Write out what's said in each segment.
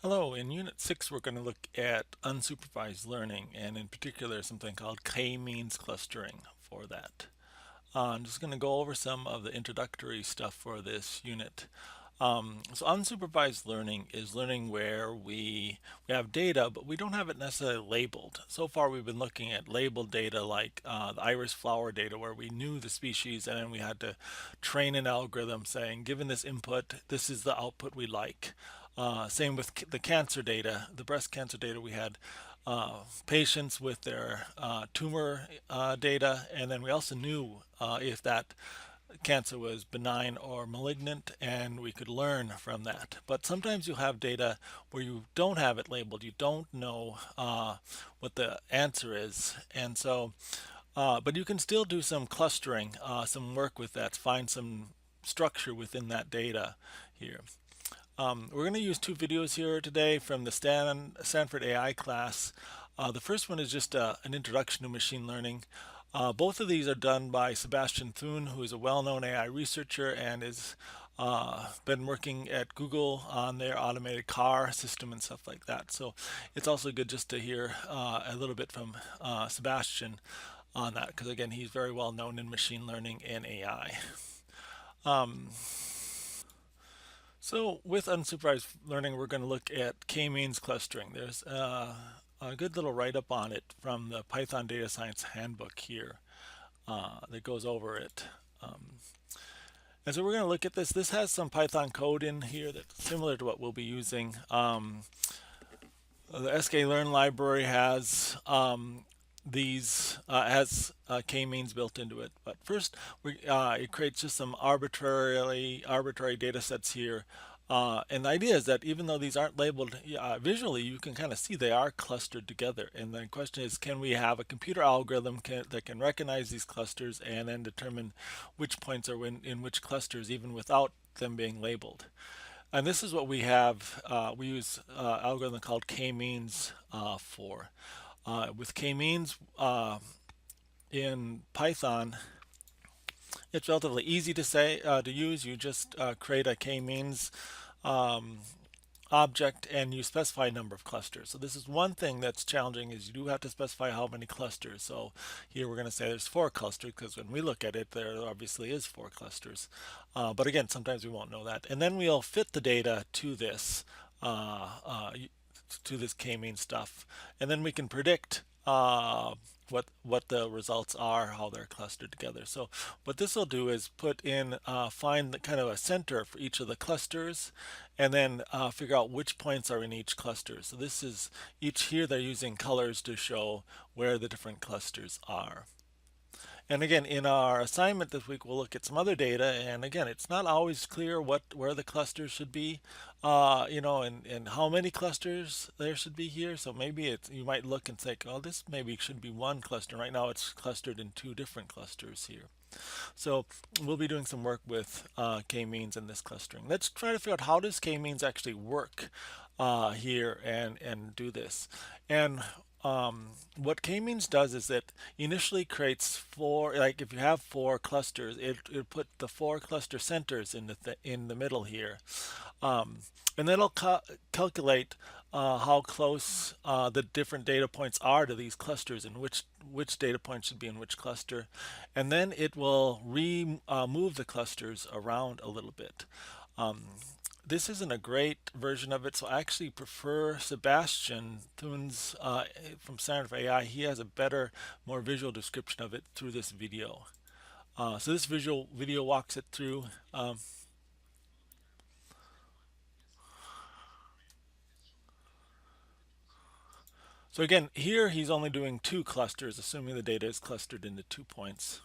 Hello, in Unit 6 we're going to look at unsupervised learning and in particular something called K-means clustering for that. I'm just going to go over some of the introductory stuff for this unit. So unsupervised learning is learning where we have data but we don't have it necessarily labeled. So far we've been looking at labeled data like the iris flower data where we knew the species and then we had to train an algorithm saying given this input this is the output we like. Same with the cancer data, the breast cancer data. We had patients with their tumor data, and then we also knew if that cancer was benign or malignant, and we could learn from that. But sometimes you'll have data where you don't have it labeled, you don't know what the answer is, and so but you can still do some clustering, some work with that, find some structure within that data here. We're going to use two videos here today from the Stanford AI class. The first one is just an introduction to machine learning. Both of these are done by Sebastian Thun, who is a well-known AI researcher and has been working at Google on their automated car system and stuff like that. So it's also good just to hear a little bit from Sebastian on that, because again, he's very well known in machine learning and AI. So with unsupervised learning, we're going to look at K-means clustering. There's a good little write-up on it from the Python Data Science Handbook here that goes over it. And so we're going to look at this. This has some Python code in here that's similar to what we'll be using. The SKlearn library has k-means built into it. But first, it creates just some arbitrary data sets here. And the idea is that even though these aren't labeled visually, you can kind of see they are clustered together. And the question is, can we have a computer algorithm that can recognize these clusters and then determine which points are in which clusters, even without them being labeled? And this is what we have. We use an algorithm called K-means for. With K-means in Python, it's relatively easy to use. You just create a K-means um, object and you specify a number of clusters. So this is one thing that's challenging is you do have to specify how many clusters. So here we're going to say there's 4 clusters because when we look at it there obviously is 4 clusters. But again, sometimes we won't know that. And then we'll fit the data uh, uh, to this k-means stuff. And then we can predict what the results are, how they're clustered together. So what this will do is find the kind of a center for each of the clusters, and then figure out which points are in each cluster. So this is each here they're using colors to show where the different clusters are. And again, in our assignment this week, we'll look at some other data. And again, it's not always clear where the clusters should be, and how many clusters there should be here. So maybe you might look and think, oh, this maybe should be one cluster. Right now, it's clustered in 2 different clusters here. So we'll be doing some work with k-means in this clustering. Let's try to figure out how does k-means actually work here and do this. And what k-means does is it initially creates 4, like if you have 4 clusters, it put the 4 cluster centers in the middle here. And then it'll calculate how close the different data points are to these clusters and which data point should be in which cluster. And then it will move the clusters around a little bit. This isn't a great version of it, so I actually prefer Sebastian Thun's from Stanford AI. He has a better, more visual description of it through this video. So this visual video walks it through. So again, here he's only doing 2 clusters, assuming the data is clustered into 2 points.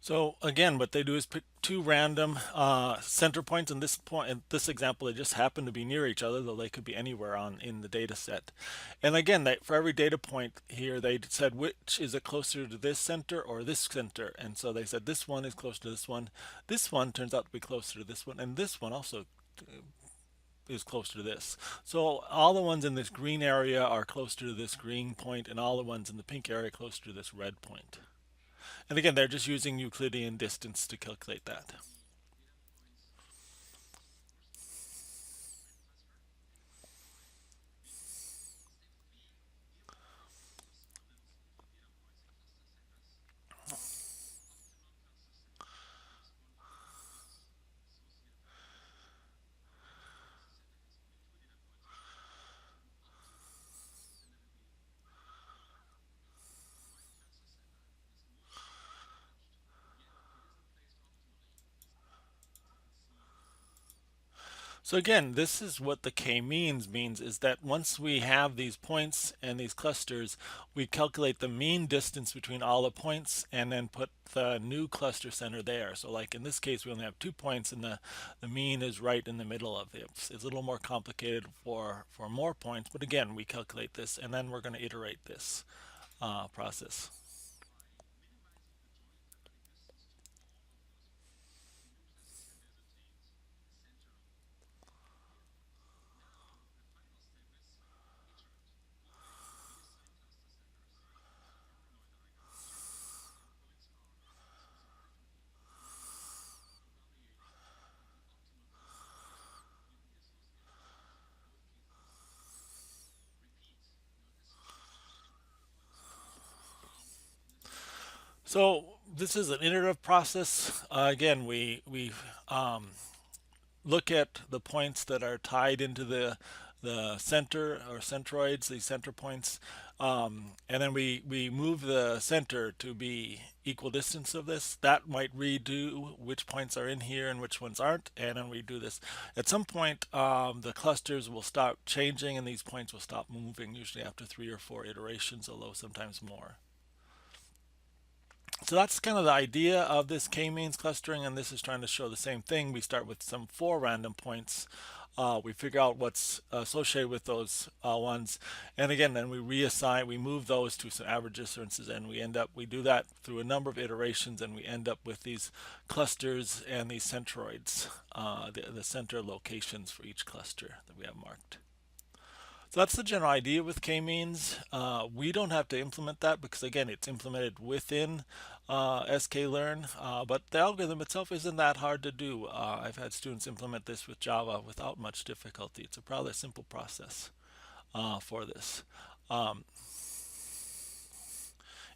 So again, what they do is pick two random center points. In this point, in this example, they just happen to be near each other, though they could be anywhere on in the data set. And again, for every data point here, they said which is it closer to this center or this center. And so they said this one is closer to this one. This one turns out to be closer to this one, and this one also is closer to this. So all the ones in this green area are closer to this green point, and all the ones in the pink area closer to this red point. And again, they're just using Euclidean distance to calculate that. So again, this is what the K-means means, is that once we have these points and these clusters, we calculate the mean distance between all the points and then put the new cluster center there. So like in this case, we only have 2 points, and the mean is right in the middle of it. It's a little more complicated for more points, but again, we calculate this, and then we're going to iterate this process. So this is an iterative process. Again, we look at the points that are tied into the center or centroids, these center points, and then we move the center to be equal distance of this. That might redo which points are in here and which ones aren't, and then we do this. At some point, the clusters will stop changing and these points will stop moving, usually after 3 or 4 iterations, although sometimes more. So that's kind of the idea of this K-means clustering, and this is trying to show the same thing. We start with some 4 random points. We figure out what's associated with those ones, and again, then we reassign, we move those to some average differences, and we do that through a number of iterations, and we end up with these clusters and these centroids, the center locations for each cluster that we have marked. So that's the general idea with K-means. We don't have to implement that because again, it's implemented within SKlearn, but the algorithm itself isn't that hard to do. I've had students implement this with Java without much difficulty. It's a rather simple process for this. Um,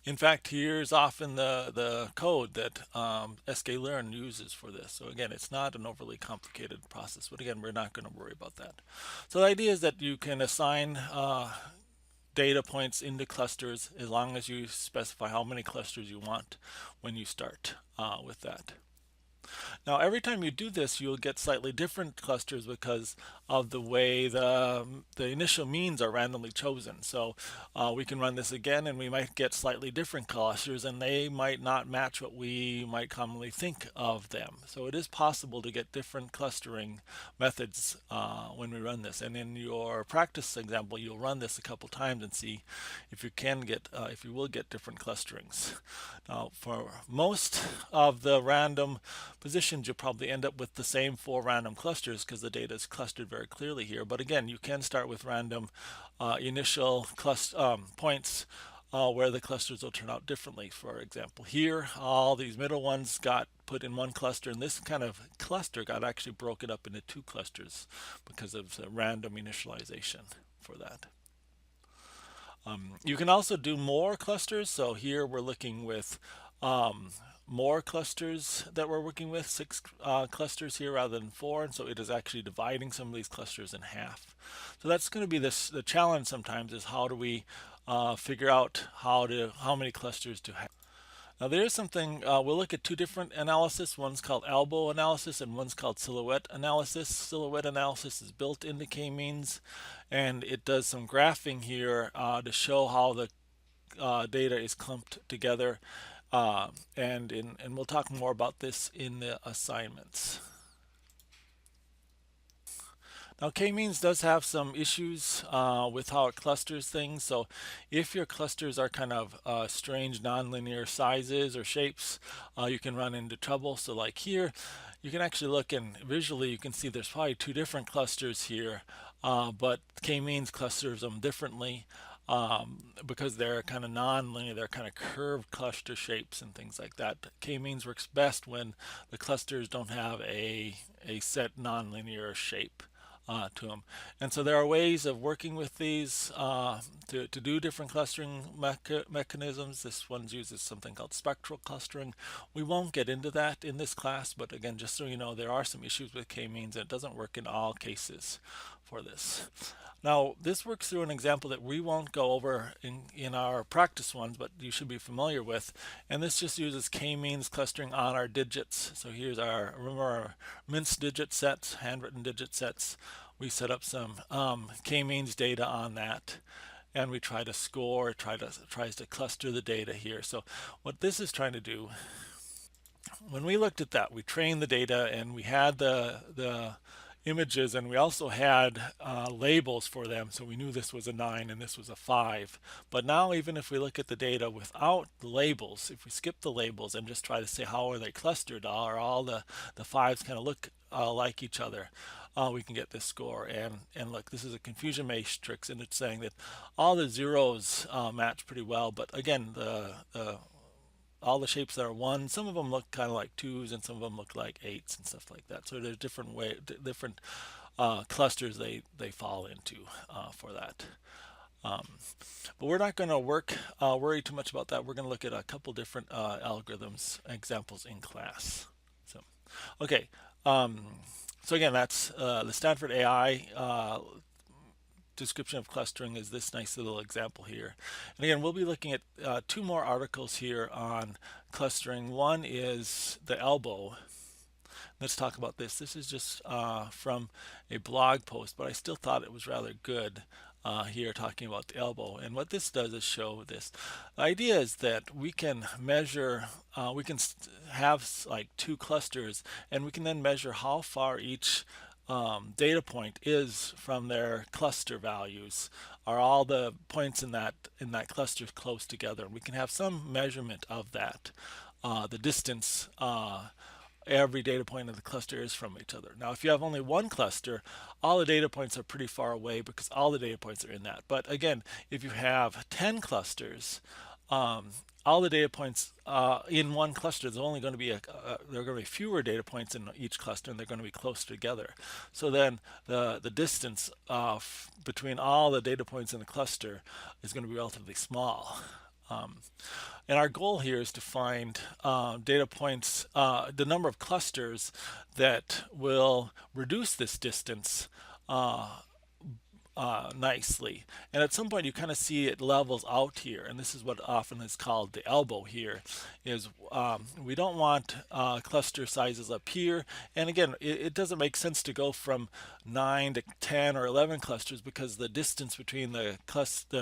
in fact, here's often the code that SKlearn uses for this. So again, it's not an overly complicated process, but again, we're not going to worry about that. So the idea is that you can assign data points into clusters as long as you specify how many clusters you want when you start with that. Now, every time you do this, you'll get slightly different clusters because of the way the initial means are randomly chosen. So we can run this again, and we might get slightly different clusters, and they might not match what we might commonly think of them. So it is possible to get different clustering methods when we run this. And in your practice example, you'll run this a couple times and see if you can get, if you will get different clusterings. Now, for most of the random positions, you'll probably end up with the same 4 random clusters because the data is clustered very clearly here. But again, you can start with random initial points where the clusters will turn out differently. For example, here, all these middle ones got put in one cluster, and this kind of cluster got actually broken up into 2 clusters because of the random initialization for that. You can also do more clusters. So here we're looking with more clusters that we're working with, 6 clusters here rather than 4, and so it is actually dividing some of these clusters in half. So that's going to be the challenge sometimes, is how do we figure out how many clusters to have. Now there is something, we'll look at 2 different analysis. One's called elbow analysis and one's called silhouette analysis. Silhouette analysis is built into K-means, and it does some graphing here to show how the data is clumped together. And we'll talk more about this in the assignments. Now, K-means does have some issues with how it clusters things. So if your clusters are kind of strange nonlinear sizes or shapes, you can run into trouble. So like here, you can actually look and visually you can see there's probably two different clusters here, but K-means clusters them differently because they're kind of non-linear, they're kind of curved cluster shapes and things like that. K-means works best when the clusters don't have a set nonlinear shape to them. And so there are ways of working with these to do different clustering mechanisms. This one uses something called spectral clustering. We won't get into that in this class, but again, just so you know, there are some issues with K-means and it doesn't work in all cases for this. Now, this works through an example that we won't go over in our practice ones, but you should be familiar with. And this just uses K-means clustering on our digits. So here's our, remember our minced digit sets, handwritten digit sets. We set up some K-means data on that. And we try to score, tries to cluster the data here. So what this is trying to do, when we looked at that, we trained the data and we had the images and we also had labels for them, so we knew this was a 9 and this was a 5. But now even if we look at the data without the labels, if we skip the labels and just try to say how are they clustered, are all the 5s kind of look like each other, we can get this score. And look, this is a confusion matrix and it's saying that all the zeros match pretty well, but again the all the shapes that are 1, some of them look kind of like 2s and some of them look like 8s and stuff like that. So there's different clusters they fall into for that. But we're not going to worry too much about that. We're going to look at a couple different algorithms examples in class. So okay, so again, that's the Stanford AI description of clustering is this nice little example here. And again, we'll be looking at two more articles here on clustering. One is the elbow. Let's talk about this. This is just from a blog post, but I still thought it was rather good here talking about the elbow. And what this does is show this. The idea is that we can measure, we can have like two clusters, and we can then measure how far each data point is from their cluster values. Are all the points in that cluster close together? And we can have some measurement of that, the distance every data point in the cluster is from each other. Now, if you have only one cluster, all the data points are pretty far away because all the data points are in that. But again, if you have 10 clusters, all the data points in one cluster, there's only going to be there are going to be fewer data points in each cluster, and they're going to be closer together. So then the distance between all the data points in the cluster is going to be relatively small. And our goal here is to find data points, the number of clusters that will reduce this distance nicely. And at some point you kind of see it levels out here, and this is what often is called the elbow here, is we don't want cluster sizes up here. And again, it doesn't make sense to go from 9 to 10 or 11 clusters because the distance between the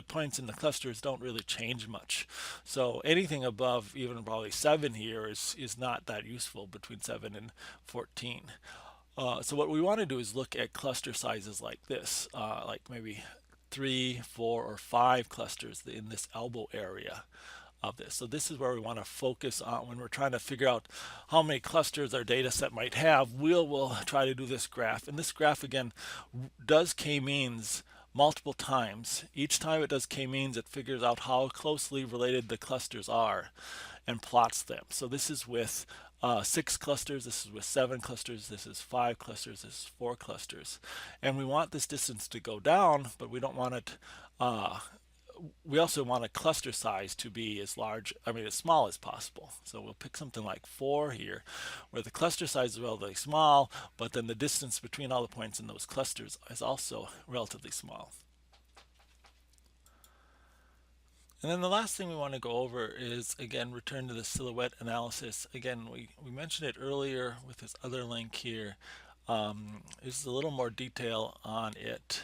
points in the clusters don't really change much. So anything above even probably 7 here is not that useful, between 7 and 14. So what we want to do is look at cluster sizes like this, like maybe 3, 4, or 5 clusters in this elbow area of this. So this is where we want to focus on when we're trying to figure out how many clusters our data set might have. We'll try to do this graph. And this graph, again, does K-means multiple times. Each time it does K-means, it figures out how closely related the clusters are and plots them. So this is with 6 clusters, this is with 7 clusters, this is 5 clusters, this is 4 clusters. And we want this distance to go down, but we don't want it, we also want a cluster size to be as large, as small as possible. So we'll pick something like 4 here, where the cluster size is relatively small, but then the distance between all the points in those clusters is also relatively small. And then the last thing we want to go over is, again, return to the silhouette analysis. Again, we mentioned it earlier with this other link here. This is a little more detail on it.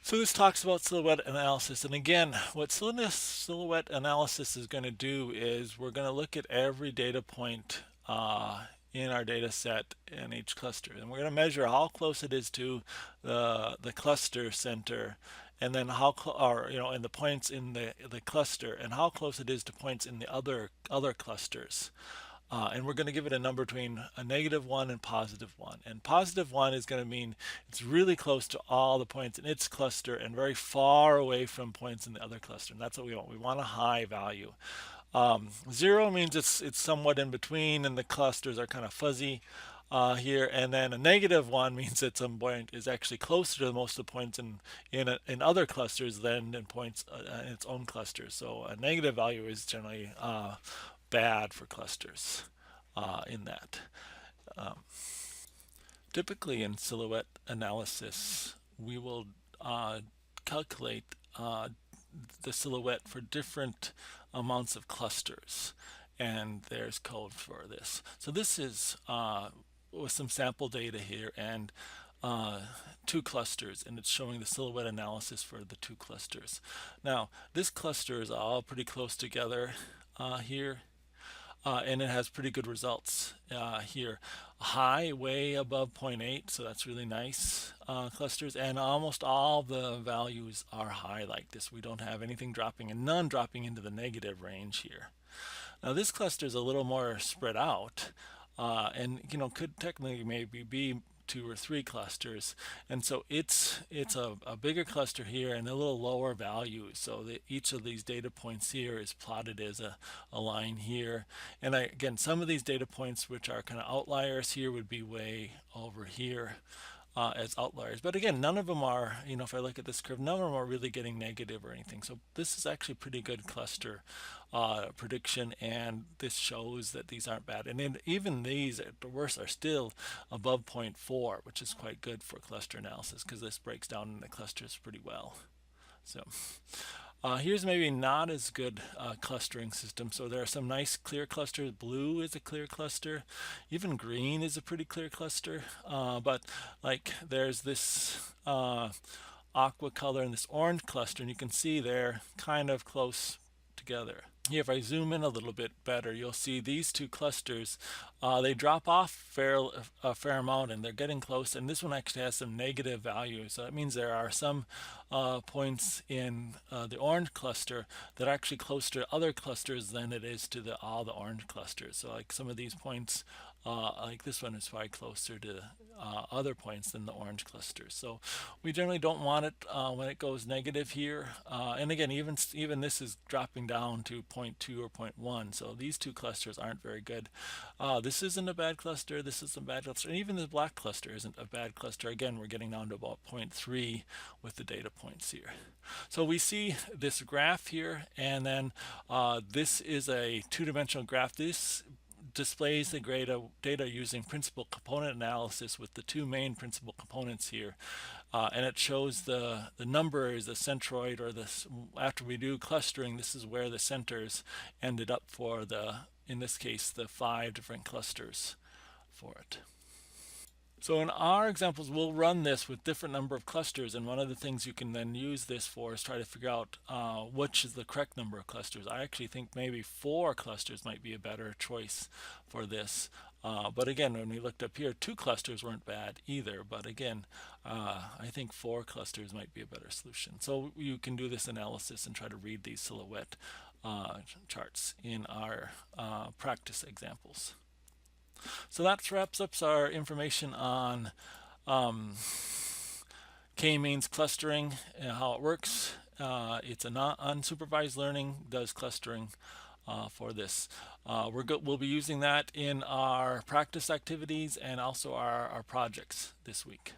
So this talks about silhouette analysis, and again, what silhouette analysis is going to do is we're going to look at every data point in our data set in each cluster, and we're going to measure how close it is to the cluster center, and then or and the points in the cluster, and how close it is to points in the other clusters. And we're going to give it a number between a -1 and +1. And +1 is going to mean it's really close to all the points in its cluster and very far away from points in the other cluster. And that's what we want. We want a high value. 0 means it's somewhat in between, and the clusters are kind of fuzzy here. And then a -1 means that some point is actually closer to most of the points in other clusters than in points in its own clusters. So a negative value is generally bad for clusters in that. Typically in silhouette analysis, we will calculate the silhouette for different amounts of clusters, and there's code for this. So this is with some sample data here, and 2 clusters, and it's showing the silhouette analysis for the 2 clusters. Now this cluster is all pretty close together here, and it has pretty good results here. High, way above zero point 0.8, so that's really nice clusters, and almost all the values are high like this. We don't have anything dropping and none dropping into the negative range here. Now this cluster is a little more spread out, and could technically maybe be 2 or 3 clusters, and so it's a bigger cluster here and a little lower value, so that each of these data points here is plotted as a line here. And again, some of these data points which are kind of outliers here would be way over here as outliers. But again, none of them are, if I look at this curve, none of them are really getting negative or anything. So this is actually pretty good cluster prediction, and this shows that these aren't bad. And then even these, at the worst, are still above 0.4, which is quite good for cluster analysis because this breaks down into clusters pretty well. So here's maybe not as good clustering system. So there are some nice clear clusters. Blue is a clear cluster. Even green is a pretty clear cluster. But like there's this aqua color and this orange cluster, and you can see they're kind of close together. Here, if I zoom in a little bit better, you'll see these 2 clusters, they drop off a fair amount, and they're getting close, and this one actually has some negative values. So that means there are some points in the orange cluster that are actually closer to other clusters than it is to all the orange clusters. So like some of these points, like this one is probably closer to other points than the orange clusters. So we generally don't want it when it goes negative here. And again, even this is dropping down to 0.2 or 0.1. So these 2 clusters aren't very good. This isn't a bad cluster. This isn't a bad cluster. And even the black cluster isn't a bad cluster. Again, we're getting down to about 0.3 with the data points here. So we see this graph here, and then this is a 2-dimensional graph. This displays the data using principal component analysis with the 2 main principal components here, and it shows the number is the centroid, or this, after we do clustering, this is where the centers ended up for in this case, the 5 different clusters for it. So in our examples, we'll run this with different number of clusters, and one of the things you can then use this for is try to figure out which is the correct number of clusters. I actually think maybe 4 clusters might be a better choice for this. But again, when we looked up here, 2 clusters weren't bad either. But again, I think 4 clusters might be a better solution. So you can do this analysis and try to read these silhouette charts in our practice examples. So that wraps up our information on K-means clustering and how it works. It's a unsupervised learning, does clustering for this. We'll be using that in our practice activities and also our projects this week.